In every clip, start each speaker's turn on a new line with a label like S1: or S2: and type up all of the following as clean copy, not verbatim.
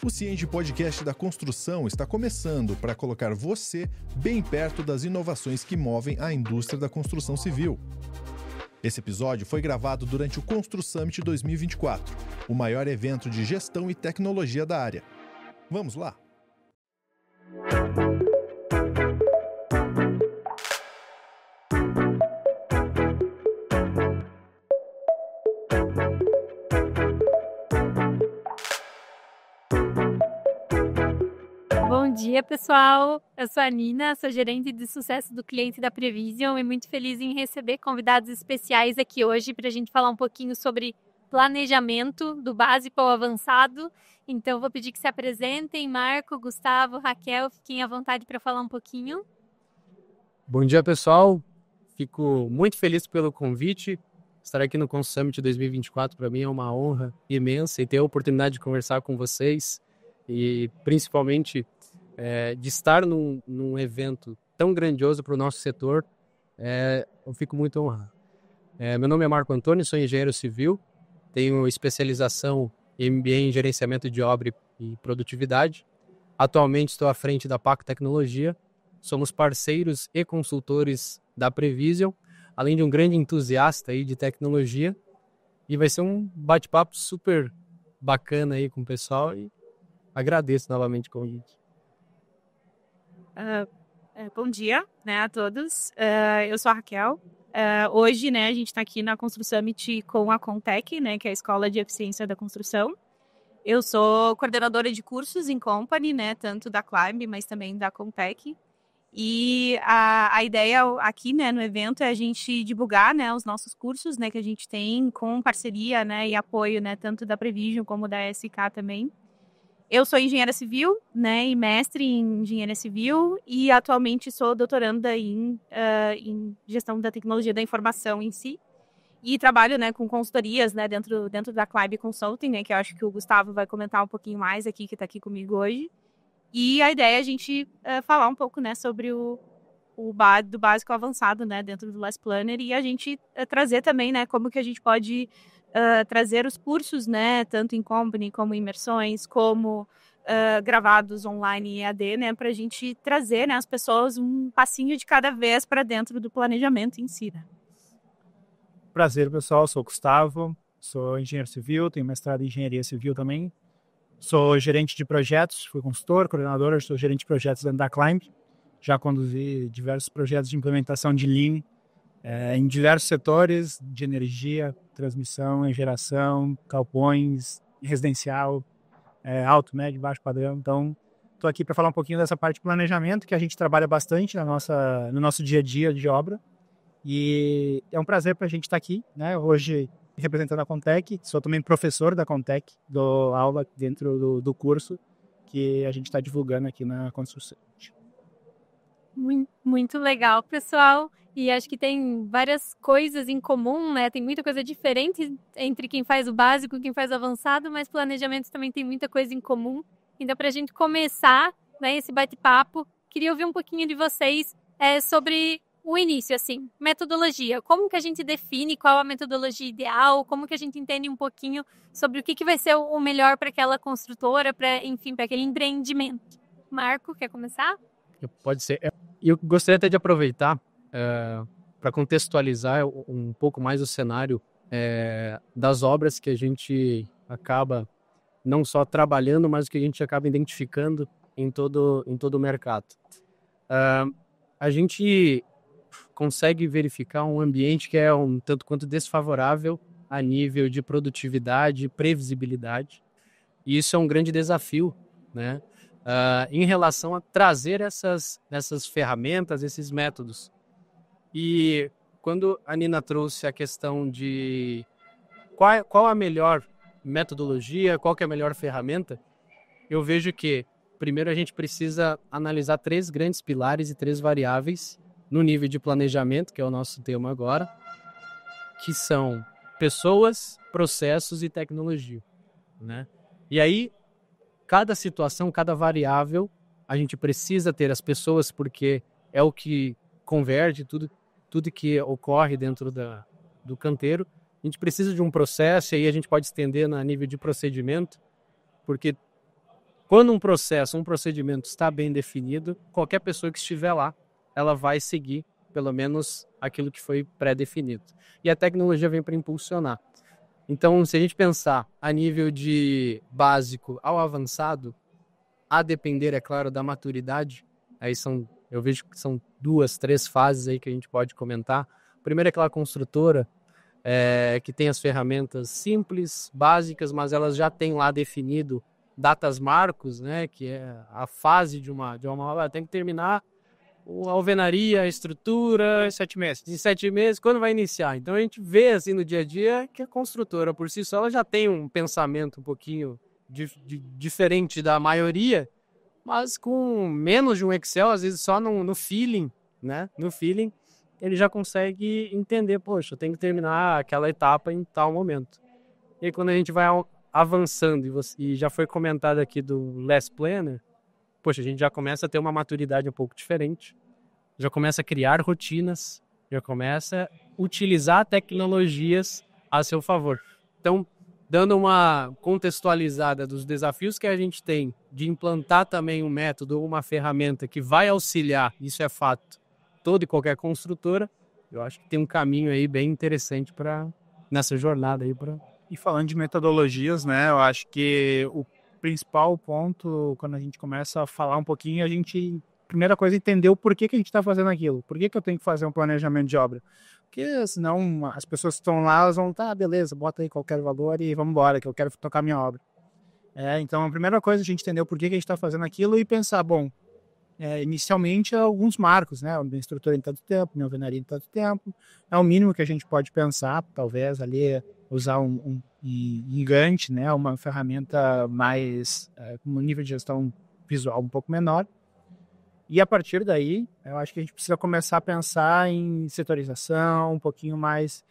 S1: O Ciente Podcast da Construção está começando para colocar você bem perto das inovações que movem a indústria da construção civil. Esse episódio foi gravado durante o Constru Summit 2024, o maior evento de gestão e tecnologia da área. Vamos lá?
S2: Bom dia, pessoal! Eu sou a Nina, sou gerente de sucesso do cliente da Prevision e muito feliz em receber convidados especiais aqui hoje para a gente falar um pouquinho sobre planejamento do básico ao avançado. Então, vou pedir que se apresentem. Marco, Gustavo, Raquel, fiquem à vontade para falar um pouquinho.
S3: Bom dia, pessoal! Fico muito feliz pelo convite. Estar aqui no Constru Summit 2024 para mim é uma honra imensa e ter a oportunidade de conversar com vocês e principalmente de estar num evento tão grandioso para o nosso setor. Eu fico muito honrado. Meu nome é Marco Antônio, sou engenheiro civil, tenho especialização em MBA em gerenciamento de obra e produtividade. Atualmente estou à frente da Paco Tecnologia, somos parceiros e consultores da Prevision, além de um grande entusiasta aí de tecnologia, e vai ser um bate-papo super bacana aí com o pessoal e agradeço novamente o convite.
S4: Bom dia, a todos. Eu sou a Raquel. Hoje, a gente está aqui na Constru Summit com a Contec, que é a Escola de Eficiência da Construção. Eu sou coordenadora de cursos em Company, tanto da Climb, mas também da Contec. E a ideia aqui, no evento é a gente divulgar, os nossos cursos, que a gente tem com parceria, e apoio, tanto da Prevision como da SK também. Eu sou engenheira civil, e mestre em engenharia civil e atualmente sou doutoranda em gestão da tecnologia da informação em si. E trabalho, com consultorias, dentro da Climb Consulting, que eu acho que o Gustavo vai comentar um pouquinho mais aqui, que está aqui comigo hoje. E a ideia é a gente falar um pouco, sobre do básico ao avançado, dentro do Last Planner e a gente trazer também, como que a gente pode trazer os cursos, tanto em company como em imersões, como gravados online e EAD, para a gente trazer, as pessoas um passinho de cada vez para dentro do planejamento em si.
S5: Prazer, pessoal. Sou o Gustavo, sou engenheiro civil, tenho mestrado em engenharia civil também. Sou gerente de projetos, fui consultor, coordenador, sou gerente de projetos dentro da Climb. Já conduzi diversos projetos de implementação de Lean em diversos setores de energia, transmissão, geração, galpões, residencial, alto, médio, baixo padrão. Então, estou aqui para falar um pouquinho dessa parte de planejamento que a gente trabalha bastante no nosso dia a dia de obra. E é um prazer para a gente estar aqui, hoje representando a Contec. Sou também professor da Contec, dou aula dentro do curso que a gente está divulgando aqui na Construção.
S2: Muito legal, pessoal. E acho que tem várias coisas em comum, Tem muita coisa diferente entre quem faz o básico e quem faz o avançado, mas planejamento também tem muita coisa em comum. Então, para a gente começar, esse bate-papo, queria ouvir um pouquinho de vocês sobre o início, metodologia. Como que a gente define qual a metodologia ideal? Como que a gente entende um pouquinho sobre o que vai ser o melhor para aquela construtora, para aquele empreendimento? Marco, quer começar?
S3: Pode ser. Eu gostaria até de aproveitar para contextualizar um pouco mais o cenário das obras que a gente acaba não só trabalhando, mas que a gente acaba identificando em todo o mercado. A gente consegue verificar um ambiente que é um tanto quanto desfavorável a nível de produtividade e previsibilidade. E isso é um grande desafio, em relação a trazer essas ferramentas, esses métodos. E quando a Nina trouxe a questão de qual a melhor metodologia, qual que é a melhor ferramenta, eu vejo que primeiro a gente precisa analisar 3 grandes pilares e 3 variáveis no nível de planejamento, que é o nosso tema agora, que são pessoas, processos e tecnologia. E aí, cada situação, cada variável, a gente precisa ter as pessoas porque é o que converge tudo que ocorre dentro do canteiro. A gente precisa de um processo e aí a gente pode estender a nível de procedimento, porque Quando um processo, um procedimento está bem definido, qualquer pessoa que estiver lá, ela vai seguir pelo menos aquilo que foi pré-definido. E a tecnologia vem para impulsionar. Então, se a gente pensar a nível de básico ao avançado, a depender, é claro, da maturidade, aí eu vejo que são 2, 3 fases aí que a gente pode comentar. Primeiro é aquela construtora que tem as ferramentas simples, básicas, mas elas já têm lá definido datas marcos, né, que é a fase de uma obra, tem que terminar a alvenaria, a estrutura...
S5: Em 7 meses.
S3: Em 7 meses, quando vai iniciar? Então a gente vê assim no dia a dia que a construtora por si só ela já tem um pensamento um pouquinho diferente da maioria, mas com menos de um Excel, às vezes só no feeling, né? No feeling, ele já consegue entender, poxa, eu tenho que terminar aquela etapa em tal momento. E aí, quando a gente vai avançando, e já foi comentado aqui do Last Planner, poxa, a gente já começa a ter uma maturidade um pouco diferente, já começa a criar rotinas, já começa a utilizar tecnologias a seu favor. Então, dando uma contextualizada dos desafios que a gente tem de implantar também um método ou uma ferramenta que vai auxiliar, isso é fato, toda e qualquer construtora, eu acho que tem um caminho aí bem interessante nessa jornada aí.
S5: E falando de metodologias, né, eu acho que o principal ponto, quando a gente começa a falar um pouquinho, primeira coisa é entender o porquê que a gente está fazendo aquilo. Por que eu tenho que fazer um planejamento de obra? Porque senão as pessoas que estão lá, elas vão, beleza, bota aí qualquer valor e vamos embora, que eu quero tocar minha obra. Então a primeira coisa é a gente entender o porquê que a gente está fazendo aquilo e pensar, inicialmente alguns marcos, né? Minha estrutura em tanto tempo, minha alvenaria em tanto tempo. É o mínimo que a gente pode pensar, talvez ali usar um Gantt, né? Uma ferramenta mais com um nível de gestão visual um pouco menor. E a partir daí, eu acho que a gente precisa começar a pensar em setorização, um pouquinho mais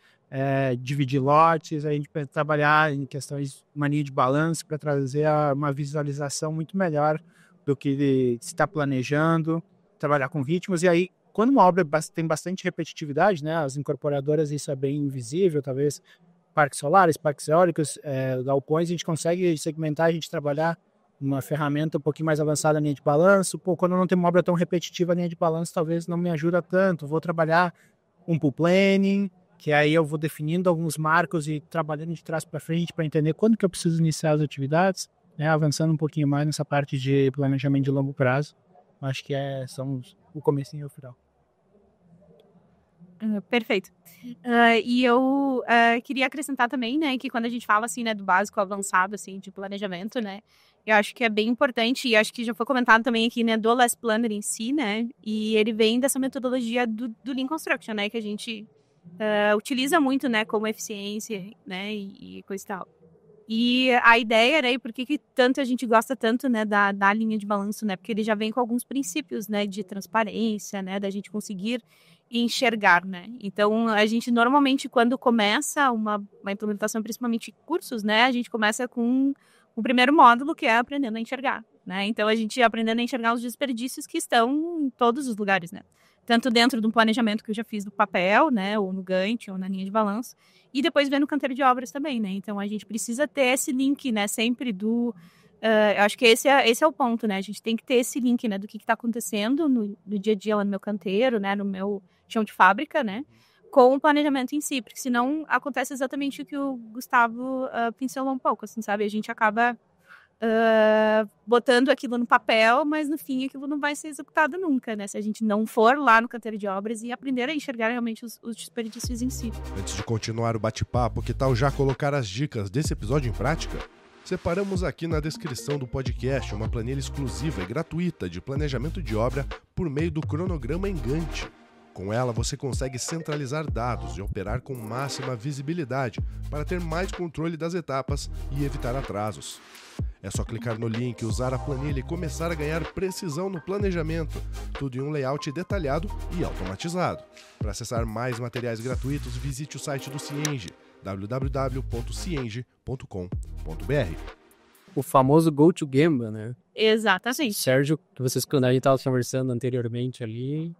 S5: dividir lotes, a gente trabalhar em questões de mania de balanço para trazer uma visualização muito melhor do que se está planejando, trabalhar com ritmos. E aí, quando uma obra tem bastante repetitividade, né, as incorporadoras, isso é bem invisível, talvez parques solares, parques eólicos, galpões, a gente consegue segmentar, a gente trabalhar uma ferramenta um pouquinho mais avançada, a linha de balanço. Quando não tem uma obra tão repetitiva, a linha de balanço talvez não me ajuda tanto. Vou trabalhar um pool planning, que aí eu vou definindo alguns marcos e trabalhando de trás para frente para entender quando que eu preciso iniciar as atividades, né? Avançando um pouquinho mais nessa parte de planejamento de longo prazo. Acho que são o comecinho e o final.
S4: Perfeito. E eu queria acrescentar também, né, que quando a gente fala assim, né, do básico ao avançado, assim, de planejamento, né, eu acho que é bem importante, e acho que já foi comentado também aqui, né, do Last Planner em si, né, e ele vem dessa metodologia do Lean Construction, né, que a gente utiliza muito, né, como eficiência, né, e coisa e tal. E a ideia, né, e por que tanto a gente gosta tanto, né, da linha de balanço, né, porque ele já vem com alguns princípios, né, de transparência, né, da gente conseguir enxergar, né. Então, a gente normalmente, quando começa uma implementação, principalmente cursos, né, a gente começa com o primeiro módulo, que é aprendendo a enxergar, né. Então, a gente aprendendo a enxergar os desperdícios que estão em todos os lugares, né. Tanto dentro de um planejamento que eu já fiz no papel, né, ou no Gantt, ou na linha de balanço, e depois vendo o canteiro de obras também, né. Então, a gente precisa ter esse link, né, sempre eu acho que esse é o ponto, né, a gente tem que ter esse link, né, do que está acontecendo no dia a dia lá no meu canteiro, né, no meu chão de fábrica, né, com o planejamento em si, porque senão acontece exatamente o que o Gustavo pincelou um pouco, assim, sabe, a gente acaba botando aquilo no papel, mas no fim aquilo não vai ser executado nunca, né? Se a gente não for lá no canteiro de obras e aprender a enxergar realmente os desperdícios em si.
S1: Antes de continuar o bate-papo, que tal já colocar as dicas desse episódio em prática? Separamos aqui na descrição do podcast uma planilha exclusiva e gratuita de planejamento de obra por meio do cronograma em Gantt. Com ela, você consegue centralizar dados e operar com máxima visibilidade para ter mais controle das etapas e evitar atrasos. É só clicar no link, usar a planilha e começar a ganhar precisão no planejamento, tudo em um layout detalhado e automatizado. Para acessar mais materiais gratuitos, visite o site do Cienge, www.cienge.com.br.
S3: O famoso Go to Gemba, né?
S4: Exatamente.
S3: Sérgio, que vocês, quando a gente estava conversando anteriormente ali,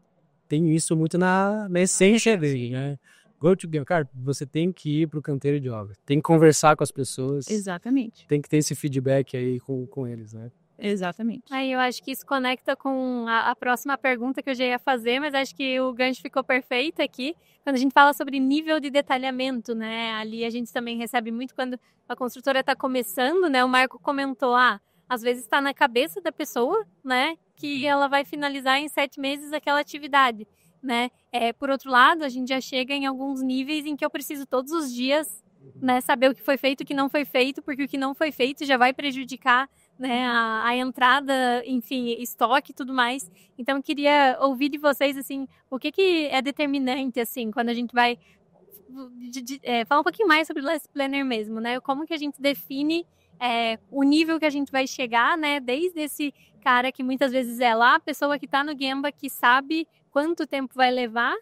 S3: tem isso muito na essência dele, né? Go to game. Cara, você tem que ir para o canteiro de obra. Tem que conversar com as pessoas.
S4: Exatamente.
S3: Tem que ter esse feedback aí com eles, né?
S4: Exatamente.
S2: Aí eu acho que isso conecta com a próxima pergunta que eu já ia fazer, mas acho que o gancho ficou perfeito aqui. Quando a gente fala sobre nível de detalhamento, né? Ali a gente também recebe muito quando a construtora está começando, né? O Marco comentou, às vezes está na cabeça da pessoa, né? Que ela vai finalizar em 7 meses aquela atividade, né? Por outro lado, a gente já chega em alguns níveis em que eu preciso todos os dias, né? Saber o que foi feito e o que não foi feito, porque o que não foi feito já vai prejudicar, né, a entrada, enfim, estoque e tudo mais. Então, eu queria ouvir de vocês, assim, o que é determinante, assim, quando a gente vai falar um pouquinho mais sobre o Last Planner mesmo, né? Como que a gente define o nível que a gente vai chegar, né? Desde esse cara que muitas vezes é lá, a pessoa que está no Gemba, que sabe quanto tempo vai levar,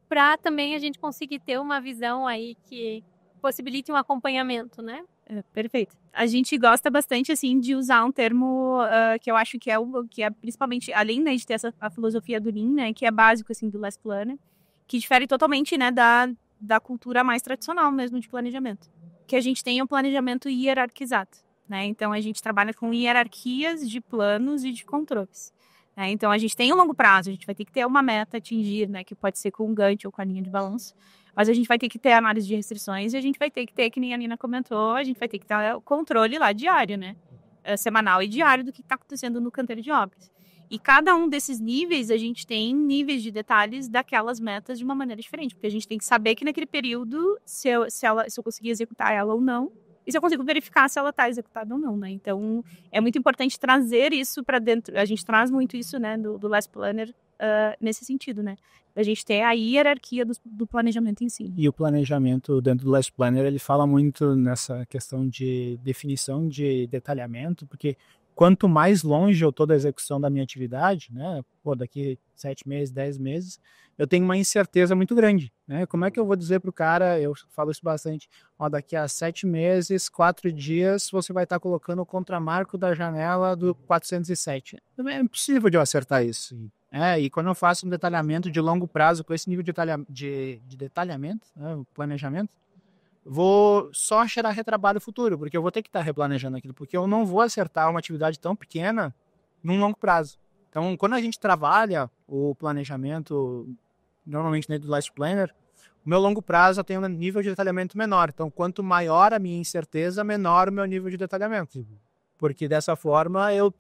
S2: para também a gente conseguir ter uma visão aí que possibilite um acompanhamento, né?
S4: Perfeito. A gente gosta bastante, assim, de usar um termo que eu acho que é principalmente, além, né, de ter a filosofia do Lean, né, que é básico, assim, do Last Planner, que difere totalmente, né, da cultura mais tradicional mesmo de planejamento. Que a gente tem um planejamento hierarquizado, né? Então, a gente trabalha com hierarquias de planos e de controles. Né? Então, a gente tem um longo prazo, a gente vai ter que ter uma meta a atingir, né, que pode ser com um Gantt ou com a linha de balanço. Mas a gente vai ter que ter análise de restrições e a gente vai ter que ter, que nem a Nina comentou, a gente vai ter que ter o controle lá diário, né? Semanal e diário do que está acontecendo no canteiro de obras. E cada um desses níveis, a gente tem níveis de detalhes daquelas metas de uma maneira diferente. Porque a gente tem que saber que naquele período, se eu conseguir executar ela ou não, e se eu consigo verificar se ela está executada ou não, né? Então, é muito importante trazer isso para dentro. A gente traz muito isso, né, do Last Planner, nesse sentido, né? A gente ter a hierarquia do planejamento em si.
S5: E o planejamento dentro do Last Planner, ele fala muito nessa questão de definição de detalhamento, porque quanto mais longe eu estou da execução da minha atividade, né, daqui 7 meses, 10 meses, eu tenho uma incerteza muito grande, né? Como é que eu vou dizer para o cara, eu falo isso bastante, daqui a 7 meses, 4 dias, você vai estar colocando o contramarco da janela do 407. É impossível de eu acertar isso. E quando eu faço um detalhamento de longo prazo, com esse nível de detalhamento, né, planejamento, vou só gerar retrabalho futuro, porque eu vou ter que estar replanejando aquilo, porque eu não vou acertar uma atividade tão pequena num longo prazo. Então, quando a gente trabalha o planejamento, normalmente dentro do Last Planner, o meu longo prazo tem um nível de detalhamento menor. Então, quanto maior a minha incerteza, menor o meu nível de detalhamento. Porque dessa forma eu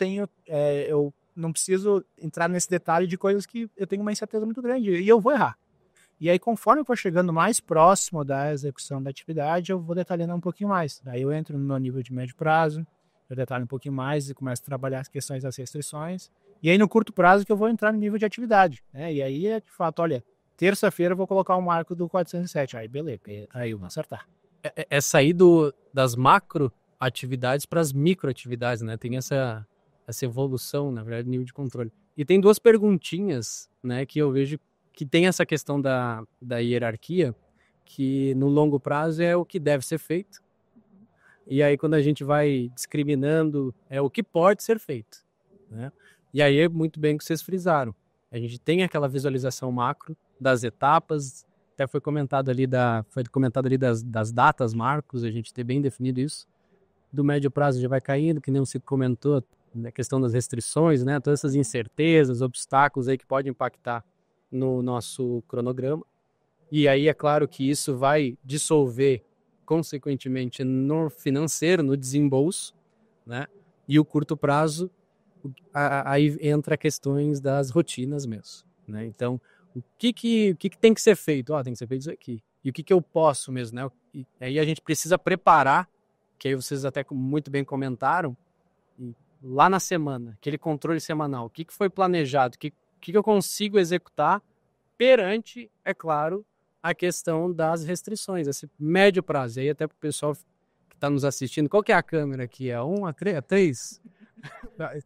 S5: não preciso entrar nesse detalhe de coisas que eu tenho uma incerteza muito grande e eu vou errar. E aí, conforme eu for chegando mais próximo da execução da atividade, eu vou detalhando um pouquinho mais. Daí eu entro no meu nível de médio prazo, eu detalho um pouquinho mais e começo a trabalhar as questões das restrições. E aí, no curto prazo, que eu vou entrar no nível de atividade. Né? E aí, de fato, olha, terça-feira eu vou colocar o marco do 407. Aí, beleza, aí eu vou acertar.
S3: É sair das macro atividades para as micro atividades, né? Tem essa evolução, na verdade, nível de controle. E tem 2 perguntinhas, né, que eu vejo que tem essa questão da hierarquia, que no longo prazo é o que deve ser feito. E aí, quando a gente vai discriminando, é o que pode ser feito. Né? E aí é muito bem o que vocês frisaram. A gente tem aquela visualização macro das etapas, até foi comentado ali das datas marcos, a gente ter bem definido isso. Do médio prazo já vai caindo, que nem o Cico comentou, a questão das restrições, né? Todas essas incertezas, obstáculos aí que podem impactar no nosso cronograma. E aí é claro que isso vai dissolver, consequentemente, no financeiro, no desembolso, né? E o curto prazo, aí entra questões das rotinas mesmo, né? Então, o que tem que ser feito? Tem que ser feito isso aqui. E o que eu posso mesmo, né? E aí a gente precisa preparar, que aí vocês até muito bem comentaram, lá na semana, aquele controle semanal, o que foi planejado, o que eu consigo executar perante, é claro, a questão das restrições, esse médio prazo. E aí até para o pessoal que está nos assistindo, qual que é a câmera aqui? É 1, a 3, a 3?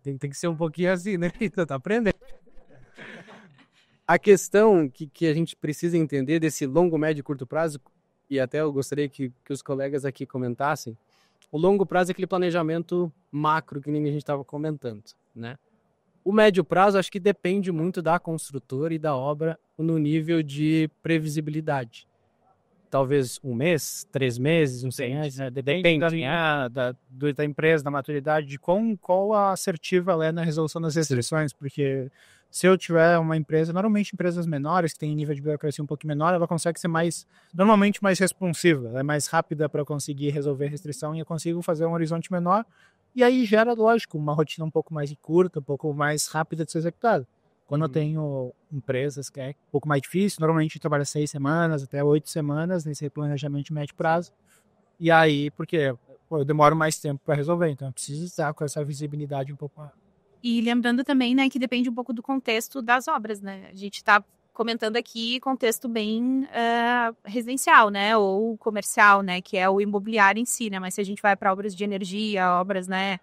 S3: tem que ser um pouquinho assim, né? Tá aprendendo. A questão que a gente precisa entender desse longo, médio e curto prazo, e até eu gostaria que os colegas aqui comentassem, o longo prazo é aquele planejamento macro que nem a gente estava comentando, né? O médio prazo acho que depende muito da construtora e da obra no nível de previsibilidade. talvez 1 mês, 3 meses, não sei.
S5: Né? Depende da empresa, da maturidade, de qual assertiva ela é na resolução das restrições, porque se eu tiver uma empresa, normalmente empresas menores, que têm nível de burocracia um pouco menor, ela consegue ser normalmente mais responsiva, ela é mais rápida para conseguir resolver a restrição e eu consigo fazer um horizonte menor, e aí gera, lógico, uma rotina um pouco mais curta, um pouco mais rápida de ser executada. Quando eu tenho empresas que é um pouco mais difícil, normalmente eu trabalho 6 semanas, até 8 semanas nesse planejamento de médio prazo. E aí, porque eu demoro mais tempo para resolver, então eu preciso estar com essa visibilidade um pouco maior.
S4: E lembrando também, né, que depende um pouco do contexto das obras, né? A gente está comentando aqui contexto bem residencial, né, ou comercial, né, que é o imobiliário em si, né? Mas se a gente vai para obras de energia, obras, né,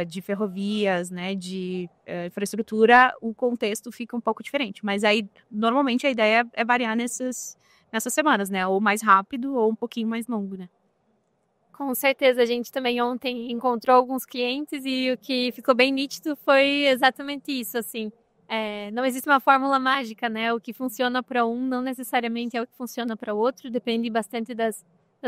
S4: de ferrovias, né, de infraestrutura, o contexto fica um pouco diferente. Mas aí, normalmente, a ideia é variar nessas semanas, né? Ou mais rápido ou um pouquinho mais longo, né?
S2: Com certeza, a gente também ontem encontrou alguns clientes e o que ficou bem nítido foi exatamente isso, assim. Não existe uma fórmula mágica, né? O que funciona para um não necessariamente é o que funciona para o outro, depende bastante das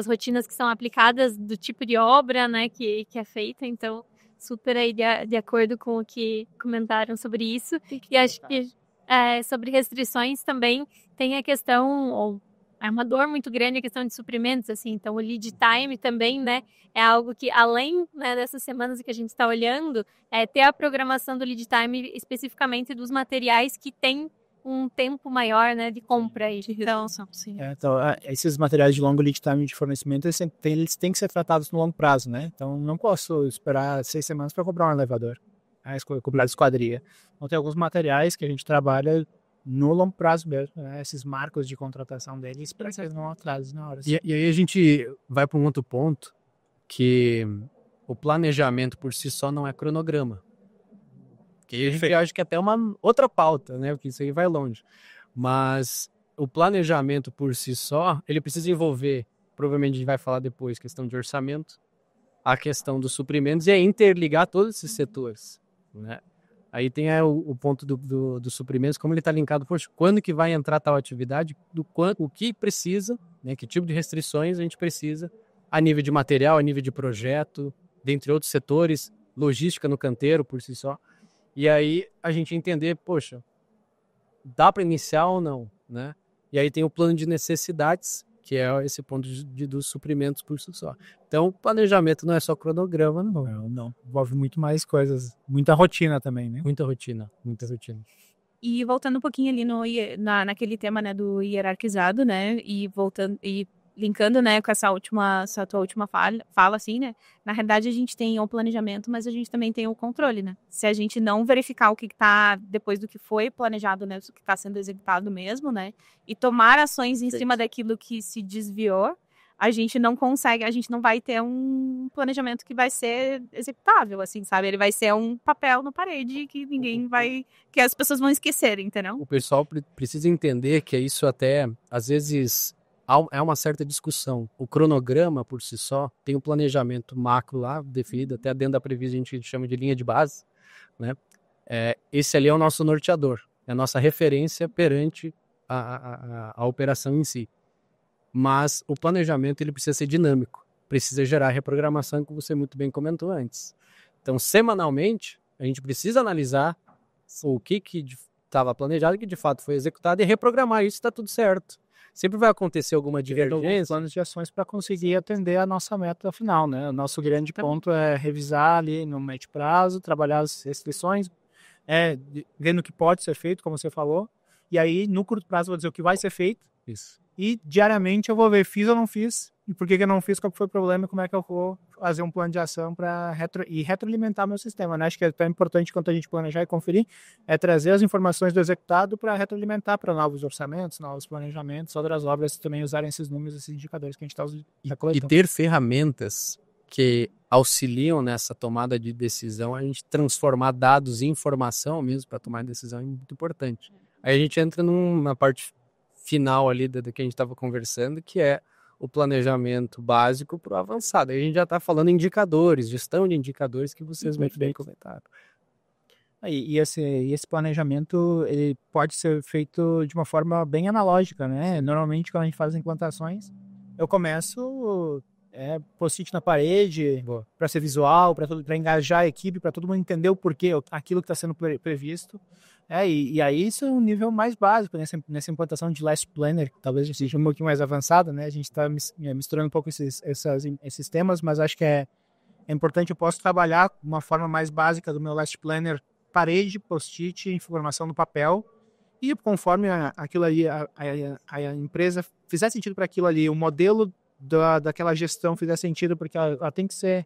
S2: rotinas que são aplicadas, do tipo de obra, né, que é feita, então super aí de acordo com o que comentaram sobre isso. E acho que sobre restrições também tem a questão, é uma dor muito grande a questão de suprimentos, assim, então o lead time também, né, é algo que além, né, dessas semanas que a gente está olhando, ter a programação do lead time especificamente dos materiais que tem um tempo maior, né, de compra e de redução. Sim.
S5: Então, esses materiais de longo lead time de fornecimento, eles têm que ser tratados no longo prazo, né? Então, não posso esperar 6 semanas para comprar um elevador, comprar esquadria. Então, tem alguns materiais que a gente trabalha no longo prazo mesmo, né? Esses marcos de contratação deles, para que eles não atrasem na hora.
S3: E aí a gente vai para um outro ponto, que o planejamento por si só não é cronograma. Que a gente acha que é até uma outra pauta, né? Porque isso aí vai longe. Mas o planejamento por si só, ele precisa envolver, provavelmente a gente vai falar depois, questão de orçamento, a questão dos suprimentos e interligar todos esses setores, né? Aí tem o ponto dos suprimentos, como ele está linkado, poxa, quando que vai entrar tal atividade, o que precisa, né? Que tipo de restrições a gente precisa, a nível de material, a nível de projeto, dentre outros setores, logística no canteiro por si só. E aí a gente entender, poxa, dá para iniciar ou não, né? E aí tem o plano de necessidades, que é esse ponto dos suprimentos por si só. Então, o planejamento não é só cronograma,
S5: não. Envolve muito mais coisas, muita rotina também, né?
S3: Muita rotina.
S4: E voltando um pouquinho ali naquele tema, né, do hierarquizado, né, e linkando, né, com essa tua última fala, assim, né, na realidade a gente tem o planejamento, mas a gente também tem o controle, né, se a gente não verificar o que está depois do que foi planejado, né, o que está sendo executado mesmo, né, e tomar ações em cima daquilo que se desviou, a gente não vai ter um planejamento que vai ser executável, assim, sabe, ele vai ser um papel na parede que as pessoas vão esquecer, entendeu?
S3: O pessoal precisa entender que isso até, às vezes, é uma certa discussão. O cronograma, por si só, tem um planejamento macro lá, definido, até dentro da previsão a gente chama de linha de base, né? Esse ali é o nosso norteador, é a nossa referência perante a operação em si. Mas o planejamento ele precisa ser dinâmico, precisa gerar reprogramação, como você muito bem comentou antes. Então, semanalmente, a gente precisa analisar o que estava planejado, que de fato foi executado, e reprogramar isso, está tudo certo. Sempre vai acontecer alguma divergência.
S5: Planos de ações para conseguir atender a nossa meta final, né? O nosso grande ponto é revisar ali no médio prazo, trabalhar as restrições, vendo o que pode ser feito, como você falou, e aí no curto prazo eu vou dizer o que vai ser feito.
S3: Isso.
S5: E diariamente eu vou ver, fiz ou não fiz, e por que eu não fiz, qual foi o problema, e como é que eu vou fazer um plano de ação para retroalimentar meu sistema, né? Acho que é tão importante quanto a gente planejar e conferir, é trazer as informações do executado para retroalimentar para novos orçamentos, novos planejamentos, outras obras também usarem esses números, esses indicadores que a gente está usando.
S3: E ter ferramentas que auxiliam nessa tomada de decisão, a gente transformar dados em informação mesmo para tomar decisão é muito importante. Aí a gente entra numa parte final ali do que a gente estava conversando, que é o planejamento básico para o avançado. Aí a gente já está falando indicadores, gestão de indicadores que vocês muito bem comentaram.
S5: E esse planejamento ele pode ser feito de uma forma bem analógica, né? Normalmente, quando a gente faz as implantações, eu começo post-it na parede, para ser visual, para engajar a equipe, para todo mundo entender o porquê, aquilo que está sendo previsto. E aí isso é um nível mais básico nessa implantação de Last Planner, que talvez seja um pouquinho mais avançada, né? A gente está misturando um pouco esses temas, mas acho que é importante. Eu posso trabalhar uma forma mais básica do meu Last Planner, parede, post-it, informação no papel, e conforme aquilo ali, a empresa fizer sentido para aquilo ali, o modelo daquela gestão fizer sentido, porque ela tem que ser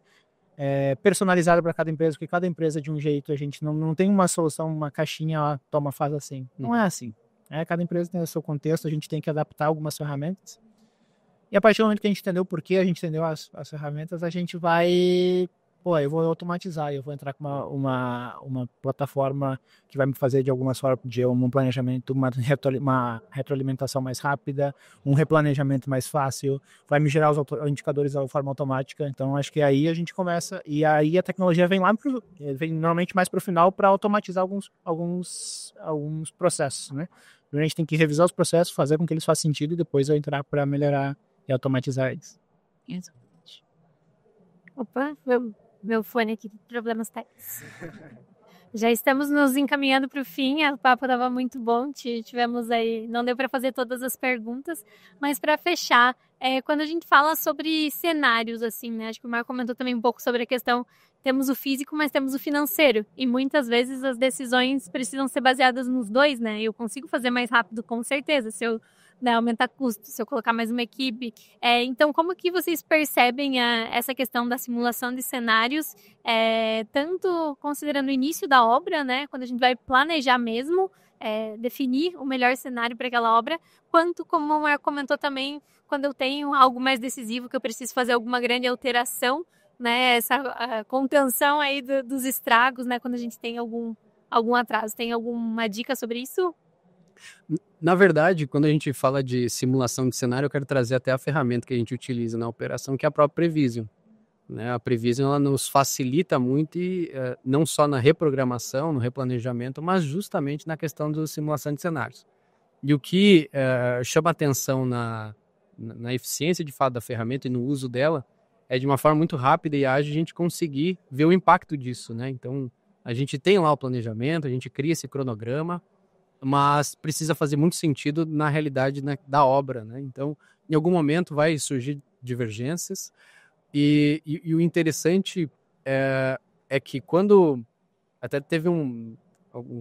S5: personalizada para cada empresa, porque cada empresa de um jeito, a gente não tem uma solução, uma caixinha, toma, faz assim. Não é assim. Cada empresa tem o seu contexto, a gente tem que adaptar algumas ferramentas. E a partir do momento que a gente entendeu o porquê, a gente entendeu as ferramentas, a gente vai... eu vou automatizar, eu vou entrar com uma plataforma que vai me fazer de alguma forma um planejamento, uma retroalimentação mais rápida, um replanejamento mais fácil, vai me gerar os indicadores de forma automática. Então, acho que aí a gente começa, e aí a tecnologia vem vem normalmente mais para o final para automatizar alguns processos, né? A gente tem que revisar os processos, fazer com que eles façam sentido e depois eu entrar para melhorar e automatizar eles.
S2: Exatamente. Opa, meu fone aqui, problemas técnicos. Já estamos nos encaminhando para o fim, o papo estava muito bom, tivemos aí, não deu para fazer todas as perguntas, mas para fechar, quando a gente fala sobre cenários, assim, né, acho que o Marco comentou também um pouco sobre a questão, temos o físico, mas temos o financeiro, e muitas vezes as decisões precisam ser baseadas nos dois, né, eu consigo fazer mais rápido, com certeza, se eu aumentar custo, se eu colocar mais uma equipe. Então, como que vocês percebem essa questão da simulação de cenários, tanto considerando o início da obra, né, quando a gente vai planejar mesmo, definir o melhor cenário para aquela obra, quanto, como o Marco comentou também, quando eu tenho algo mais decisivo, que eu preciso fazer alguma grande alteração, né, essa contenção aí dos estragos, né, quando a gente tem algum atraso. Tem alguma dica sobre isso?
S3: Na verdade, quando a gente fala de simulação de cenário, eu quero trazer até a ferramenta que a gente utiliza na operação, que é a própria Prevision. Né? A Prevision ela nos facilita muito, não só na reprogramação, no replanejamento, mas justamente na questão da simulação de cenários. E o que chama atenção na eficiência de fato da ferramenta e no uso dela é de uma forma muito rápida e ágil a gente conseguir ver o impacto disso. Né? Então, a gente tem lá o planejamento, a gente cria esse cronograma, mas precisa fazer muito sentido na realidade da obra, né? Então, em algum momento vai surgir divergências e o interessante é que quando até teve um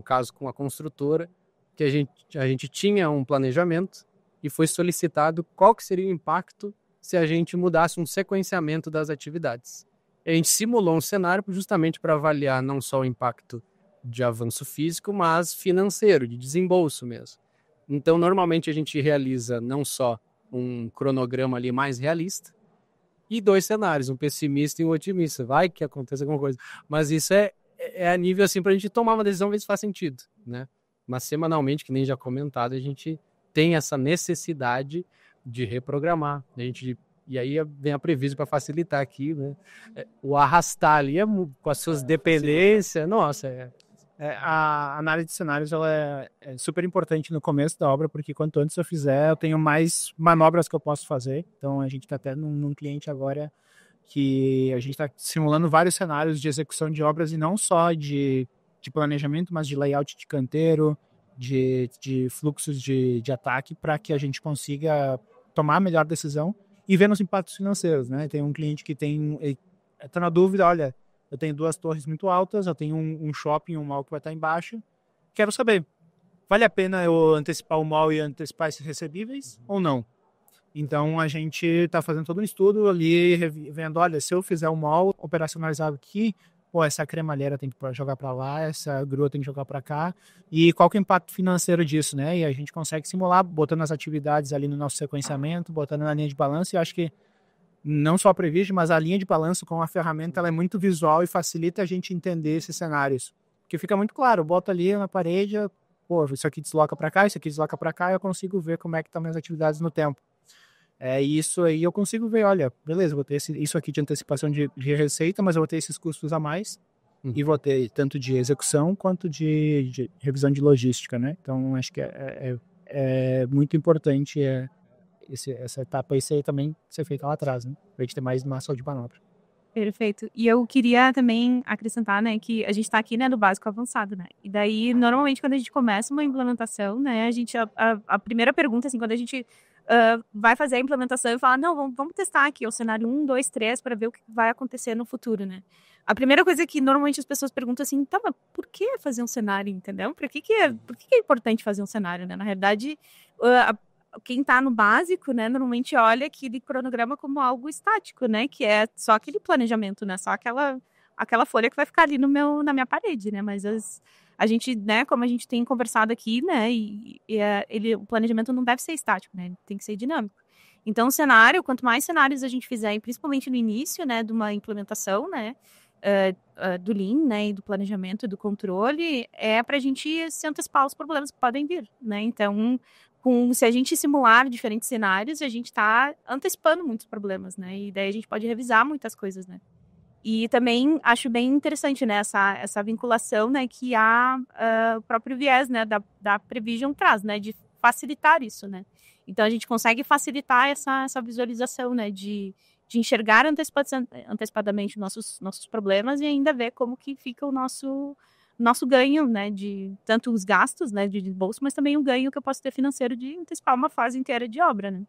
S3: caso com a construtora que a gente tinha um planejamento e foi solicitado qual que seria o impacto se a gente mudasse um sequenciamento das atividades. A gente simulou um cenário justamente para avaliar não só o impacto de avanço físico, mas financeiro, de desembolso mesmo. Então, normalmente a gente realiza não só um cronograma ali mais realista e dois cenários, um pessimista e um otimista. Vai que aconteça alguma coisa. Mas isso é a nível assim para a gente tomar uma decisão, ver se faz sentido, né? Mas semanalmente, que nem já comentado, a gente tem essa necessidade de reprogramar. E aí vem a Prevision para facilitar aqui, né? O arrastar ali com as suas dependências. Nossa,
S5: a análise de cenários ela é super importante no começo da obra, porque quanto antes eu fizer, eu tenho mais manobras que eu posso fazer. Então, a gente está até num cliente agora que a gente está simulando vários cenários de execução de obras, e não só de planejamento, mas de layout de canteiro, de fluxos de ataque, para que a gente consiga tomar a melhor decisão e ver nos impactos financeiros. Né? Tem um cliente que está na dúvida, olha, eu tenho 2 torres muito altas, eu tenho um shopping, um mall que vai estar embaixo. Quero saber, vale a pena eu antecipar o mall e antecipar esses recebíveis ou não? Então, a gente está fazendo todo um estudo ali, vendo, olha, se eu fizer o mall operacionalizado aqui, essa cremalheira tem que jogar para lá, essa grua tem que jogar para cá, e qual que é o impacto financeiro disso, né? E a gente consegue simular, botando as atividades ali no nosso sequenciamento, botando na linha de balanço, e eu acho que não só a Prevision, mas a linha de balanço com a ferramenta, ela é muito visual e facilita a gente entender esses cenários. Porque fica muito claro, eu boto ali na parede, isso aqui desloca para cá, isso aqui desloca para cá, eu consigo ver como é que estão minhas atividades no tempo. Isso aí eu consigo ver, olha, beleza, vou ter isso aqui de antecipação de receita, mas eu vou ter esses custos a mais. e vou ter tanto de execução quanto de revisão de logística, né? Então, acho que é muito importante essa etapa aí também ser feita lá atrás, né? Pra gente ter mais massa de manobra.
S4: Perfeito. E eu queria também acrescentar, né, que a gente está aqui, né, no básico avançado, né? E daí, normalmente, quando a gente começa uma implementação, né, a primeira pergunta, assim, quando a gente vai fazer a implementação e fala, não, vamos testar aqui o cenário 1, 2, 3 para ver o que vai acontecer no futuro, né? A primeira coisa que normalmente as pessoas perguntam assim, tá, mas por que fazer um cenário, entendeu? Por que é importante fazer um cenário, né? Na realidade, quem está no básico, né, normalmente olha aquele cronograma como algo estático, né, que é só aquele planejamento, né, só aquela folha que vai ficar ali na minha parede, né, mas a gente, né, como a gente tem conversado aqui, né, o planejamento não deve ser estático, né, tem que ser dinâmico. Então, o cenário, quanto mais cenários a gente fizer, principalmente no início, né, de uma implementação, né, do Lean, né, e do planejamento e do controle, é para a gente se antecipar aos problemas que podem vir, né, então se a gente simular diferentes cenários, a gente está antecipando muitos problemas, né? E daí a gente pode revisar muitas coisas, né? E também acho bem interessante, né? Essa vinculação, né? Que o próprio viés, né? Da Prevision traz, né? De facilitar isso, né? Então a gente consegue facilitar essa visualização, né? De enxergar antecipadamente nossos problemas e ainda ver como que fica o nosso ganho, né, de tanto os gastos, né, de bolso, mas também o ganho que eu posso ter financeiro de antecipar uma fase inteira de obra, né,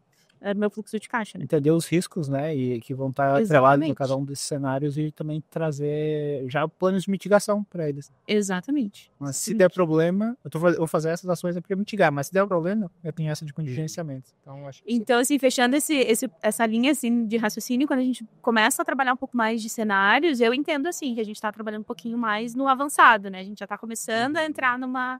S4: meu fluxo de caixa, né.
S5: Entender os riscos, né, e que vão estar atrelados em cada um desses cenários e também trazer já planos de mitigação para eles.
S4: Exatamente.
S5: Mas se der problema, vou fazer essas ações para mitigar, mas se der problema, eu tenho essa de contingenciamento.
S4: Então, assim, fechando essa linha, assim, de raciocínio, quando a gente começa a trabalhar um pouco mais de cenários, eu entendo, assim, que a gente está trabalhando um pouquinho mais no avançado, né, a gente já está começando a entrar numa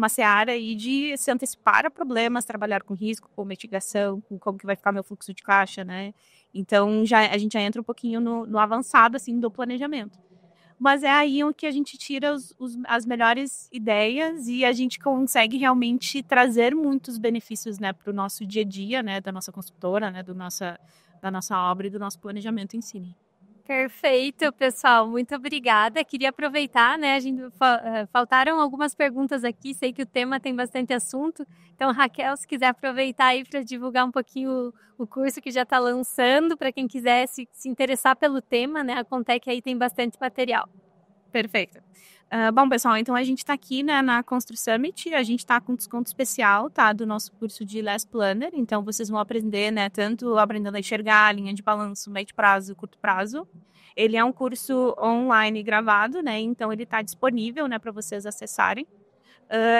S4: seara aí de se antecipar a problemas, trabalhar com risco, com mitigação, com como que vai ficar meu fluxo de caixa, né? Então, a gente já entra um pouquinho no avançado, assim, do planejamento. Mas é aí que a gente tira as melhores ideias e a gente consegue realmente trazer muitos benefícios, né, para o nosso dia a dia, né, da nossa construtora, né, da nossa obra e do nosso planejamento em si.
S2: Perfeito, pessoal. Muito obrigada. Queria aproveitar, né? Faltaram algumas perguntas aqui. Sei que o tema tem bastante assunto. Então, Raquel, se quiser aproveitar aí para divulgar um pouquinho o curso que já está lançando, para quem quiser se interessar pelo tema, né? A Contec aí tem bastante material.
S4: Perfeito. Bom, pessoal, então a gente está aqui, né, na Constru Summit, a gente está com desconto especial, tá, do nosso curso de Last Planner, então vocês vão aprender, né, tanto aprendendo a enxergar a linha de balanço, médio prazo, curto prazo. Ele é um curso online gravado, né, então ele está disponível, né, para vocês acessarem.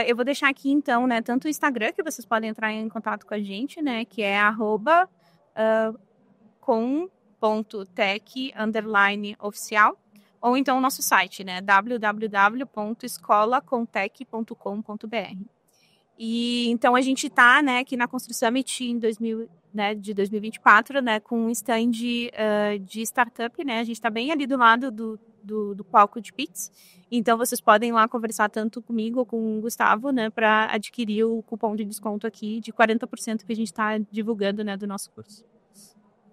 S4: Eu voo deixar aqui, então, né, tanto o Instagram, que vocês podem entrar em contato com a gente, né, que é @com.tech_oficial, ou então o nosso site, né, www.escolacontec.com.br. E então a gente está, né, aqui na Constru Summit de 2024, né, com um stand de startup, né, a gente está bem ali do lado do palco de Pix, então vocês podem ir lá conversar tanto comigo ou com o Gustavo, né, para adquirir o cupom de desconto aqui de 40% que a gente está divulgando, né, do nosso curso.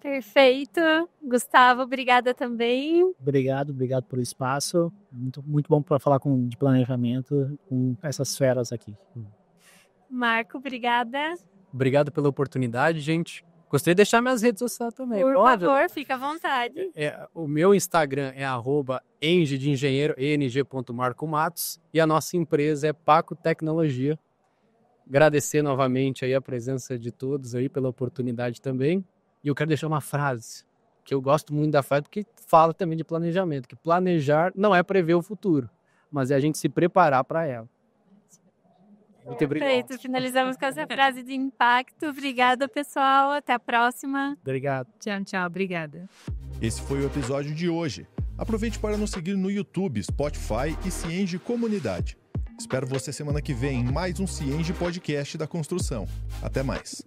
S2: Perfeito. Gustavo, obrigada também.
S5: Obrigado pelo espaço. Muito bom para falar de planejamento com essas feras aqui.
S2: Marco, obrigada.
S3: Obrigado pela oportunidade, gente. Gostaria de deixar minhas redes sociais também.
S2: Por favor, fica à vontade.
S3: O meu Instagram é @eng de engenheiro, eng.marcomatos, e a nossa empresa é Paco Tecnologia. Agradecer novamente aí a presença de todos aí pela oportunidade também. E eu quero deixar uma frase, que eu gosto muito da frase, porque fala também de planejamento, que planejar não é prever o futuro, mas é a gente se preparar para ela. Muito obrigado.
S2: Perfeito, finalizamos com essa frase de impacto. Obrigada, pessoal. Até a próxima.
S5: Obrigado.
S4: Tchau, obrigada.
S1: Esse foi o episódio de hoje. Aproveite para nos seguir no YouTube, Spotify e Cienge Comunidade. Espero você semana que vem em mais um Cienge Podcast da Construção. Até mais.